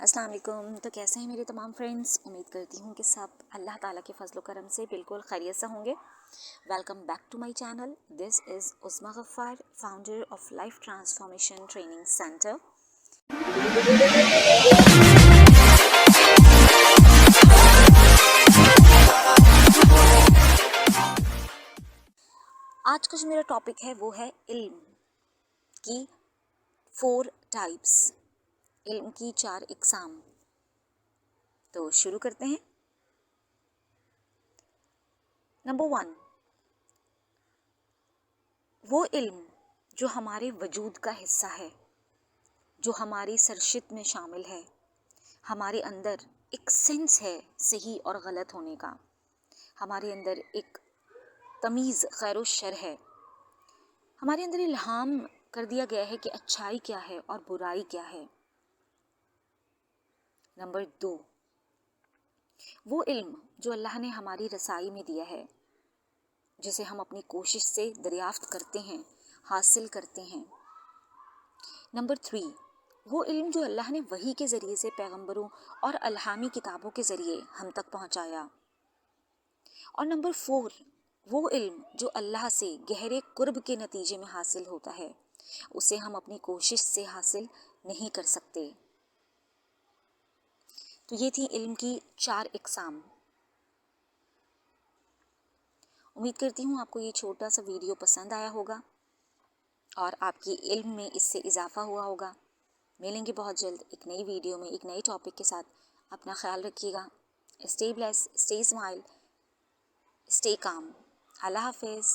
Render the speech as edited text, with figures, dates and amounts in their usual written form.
السلام علیکم. تو کیسے ہیں میرے تمام فرینڈس؟ امید کرتی ہوں کہ سب اللہ تعالیٰ کے فضل و کرم سے بالکل خیریت سے ہوں گے. Welcome back to my channel. This is Uzma Ghaffar, founder of life transformation training centre. آج کا جو میرا ٹاپک ہے وہ ہے علم کی 4 ٹائپس, علم کی 4 اقسام. تو شروع کرتے ہیں. نمبر 1, وہ علم جو ہمارے وجود کا حصہ ہے, جو ہماری سرشت میں شامل ہے. ہمارے اندر ایک سینس ہے صحیح اور غلط ہونے کا, ہمارے اندر ایک تمیز خیر و شر ہے, ہمارے اندر الہام کر دیا گیا ہے کہ اچھائی کیا ہے اور برائی کیا ہے. نمبر 2, وہ علم جو اللہ نے ہماری رسائی میں دیا ہے, جسے ہم اپنی کوشش سے دریافت کرتے ہیں, حاصل کرتے ہیں. نمبر 3, وہ علم جو اللہ نے وحی کے ذریعے سے پیغمبروں اور الہامی کتابوں کے ذریعے ہم تک پہنچایا. اور نمبر 4, وہ علم جو اللہ سے گہرے قرب کے نتیجے میں حاصل ہوتا ہے, اسے ہم اپنی کوشش سے حاصل نہیں کر سکتے. تو یہ تھی علم کی 4 اقسام. امید کرتی ہوں آپ کو یہ چھوٹا سا ویڈیو پسند آیا ہوگا اور آپ کی علم میں اس سے اضافہ ہوا ہوگا. ملیں گے بہت جلد ایک نئی ویڈیو میں ایک نئی ٹاپک کے ساتھ. اپنا خیال رکھیے گا. Stay bless, stay smile, stay calm. Allah حافظ.